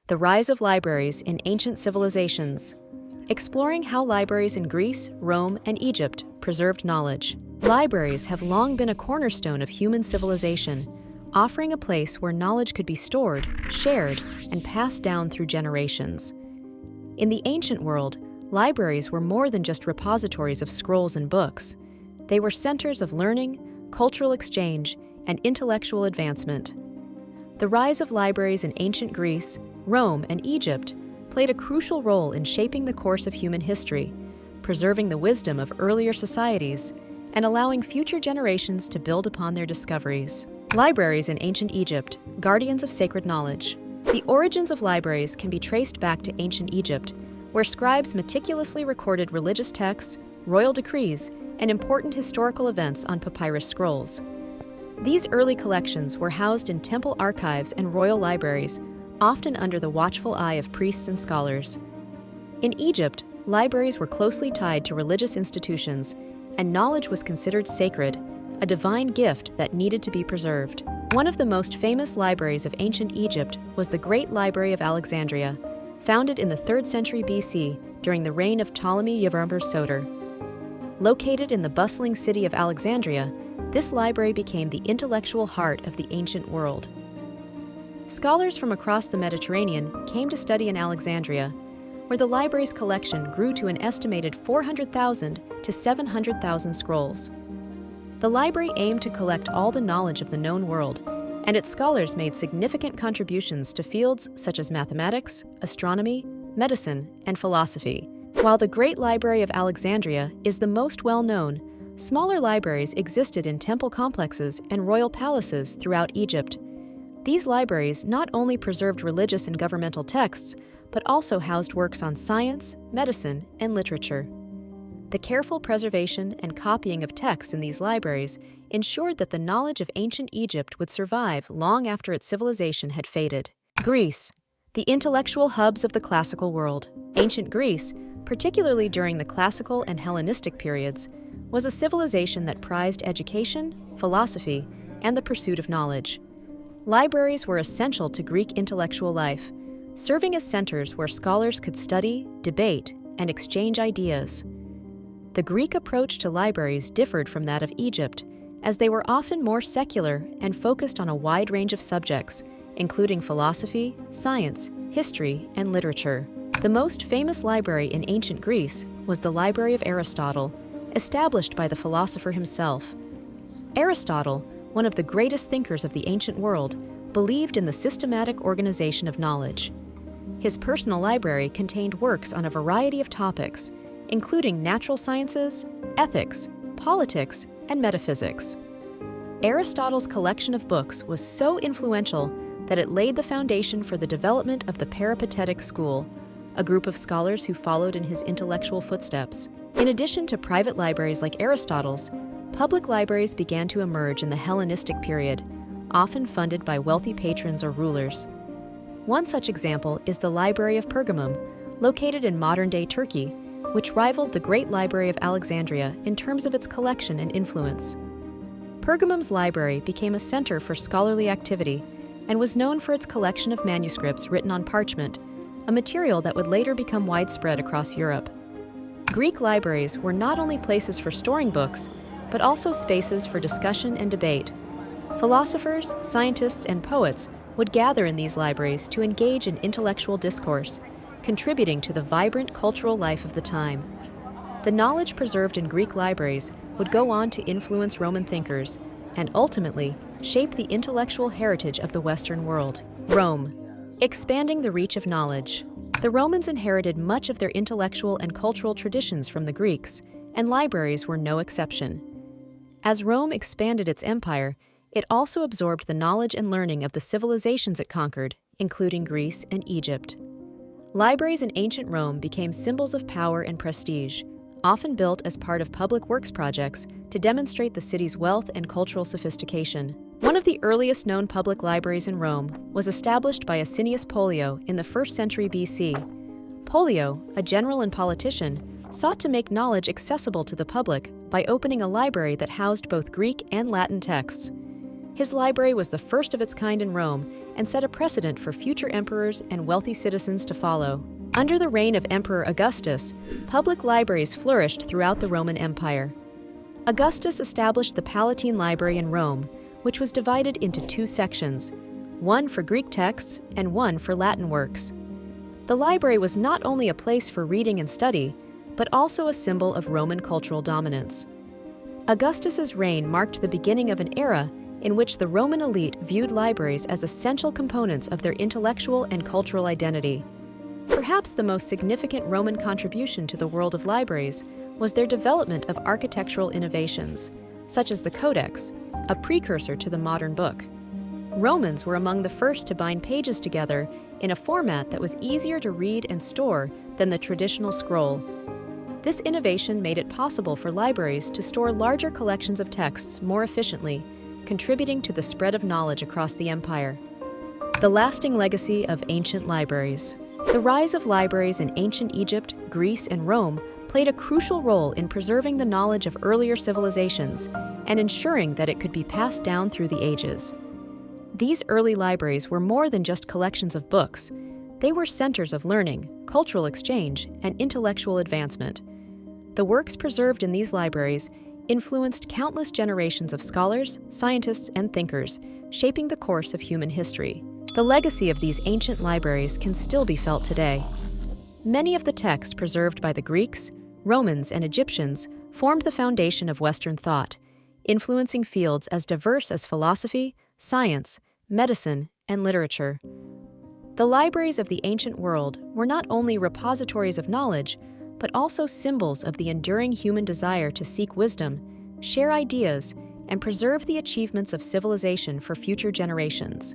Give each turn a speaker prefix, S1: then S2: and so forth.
S1: The rise of libraries in ancient civilizations. Exploring how libraries in Greece, Rome, and Egypt preserved knowledge. Libraries have long been a cornerstone of human civilization, offering a place where knowledge could be stored, shared, and passed down through generations. In the ancient world, libraries were more than just repositories of scrolls and books. They were centers of learning, cultural exchange, and intellectual advancement. The rise of libraries in ancient Greece, Rome, and Egypt played a crucial role in shaping the course of human history, preserving the wisdom of earlier societies, and allowing future generations to build upon their discoveries. Libraries in ancient Egypt, guardians of sacred knowledge. The origins of libraries can be traced back to ancient Egypt, where scribes meticulously recorded religious texts, royal decrees, and important historical events on papyrus scrolls. These early collections were housed in temple archives and royal libraries, often under the watchful eye of priests and scholars. In Egypt, libraries were closely tied to religious institutions, and knowledge was considered sacred, a divine gift that needed to be preserved. One of the most famous libraries of ancient Egypt was the Great Library of Alexandria, founded in the 3rd century BC during the reign of Ptolemy Soter. Located in the bustling city of Alexandria, this library became the intellectual heart of the ancient world. Scholars from across the Mediterranean came to study in Alexandria, where the library's collection grew to an estimated 400,000 to 700,000 scrolls. The library aimed to collect all the knowledge of the known world, and its scholars made significant contributions to fields such as mathematics, astronomy, medicine, and philosophy. While the Great Library of Alexandria is the most well-known, smaller libraries existed in temple complexes and royal palaces throughout Egypt. These libraries not only preserved religious and governmental texts, but also housed works on science, medicine, and literature. The careful preservation and copying of texts in these libraries ensured that the knowledge of ancient Egypt would survive long after its civilization had faded. Greece, the intellectual hubs of the classical world. Ancient Greece, particularly during the classical and Hellenistic periods, was a civilization that prized education, philosophy, and the pursuit of knowledge. Libraries were essential to Greek intellectual life, serving as centers where scholars could study, debate, and exchange ideas. The Greek approach to libraries differed from that of Egypt, as they were often more secular and focused on a wide range of subjects, including philosophy, science, history, and literature. The most famous library in ancient Greece was the Library of Aristotle, established by the philosopher himself. Aristotle, one of the greatest thinkers of the ancient world, believed in the systematic organization of knowledge. His personal library contained works on a variety of topics, including natural sciences, ethics, politics, and metaphysics. Aristotle's collection of books was so influential that it laid the foundation for the development of the Peripatetic school, a group of scholars who followed in his intellectual footsteps. In addition to private libraries like Aristotle's, public libraries began to emerge in the Hellenistic period, often funded by wealthy patrons or rulers. One such example is the Library of Pergamum, located in modern-day Turkey, which rivaled the Great Library of Alexandria in terms of its collection and influence. Pergamum's library became a center for scholarly activity and was known for its collection of manuscripts written on parchment, a material that would later become widespread across Europe. Greek libraries were not only places for storing books, but also spaces for discussion and debate. Philosophers, scientists, and poets would gather in these libraries to engage in intellectual discourse, contributing to the vibrant cultural life of the time. The knowledge preserved in Greek libraries would go on to influence Roman thinkers and ultimately shape the intellectual heritage of the Western world. Rome, expanding the reach of knowledge. The Romans inherited much of their intellectual and cultural traditions from the Greeks, and libraries were no exception. As Rome expanded its empire, it also absorbed the knowledge and learning of the civilizations it conquered, including Greece and Egypt. Libraries in ancient Rome became symbols of power and prestige, often built as part of public works projects to demonstrate the city's wealth and cultural sophistication. One of the earliest known public libraries in Rome was established by Asinius Pollio in the 1st century BC. Pollio, a general and politician, sought to make knowledge accessible to the public by opening a library that housed both Greek and Latin texts. His library was the first of its kind in Rome and set a precedent for future emperors and wealthy citizens to follow. Under the reign of Emperor Augustus, public libraries flourished throughout the Roman Empire. Augustus established the Palatine Library in Rome, which was divided into two sections, one for Greek texts and one for Latin works. The library was not only a place for reading and study, but also a symbol of Roman cultural dominance. Augustus's reign marked the beginning of an era in which the Roman elite viewed libraries as essential components of their intellectual and cultural identity. Perhaps the most significant Roman contribution to the world of libraries was their development of architectural innovations, such as the Codex, a precursor to the modern book. Romans were among the first to bind pages together in a format that was easier to read and store than the traditional scroll. This innovation made it possible for libraries to store larger collections of texts more efficiently, contributing to the spread of knowledge across the empire. The lasting legacy of ancient libraries. The rise of libraries in ancient Egypt, Greece, and Rome played a crucial role in preserving the knowledge of earlier civilizations and ensuring that it could be passed down through the ages. These early libraries were more than just collections of books. They were centers of learning, cultural exchange, and intellectual advancement. The works preserved in these libraries influenced countless generations of scholars, scientists, and thinkers, shaping the course of human history. The legacy of these ancient libraries can still be felt today. Many of the texts preserved by the Greeks, Romans, and Egyptians formed the foundation of Western thought, influencing fields as diverse as philosophy, science, medicine, and literature. The libraries of the ancient world were not only repositories of knowledge, but also symbols of the enduring human desire to seek wisdom, share ideas, and preserve the achievements of civilization for future generations.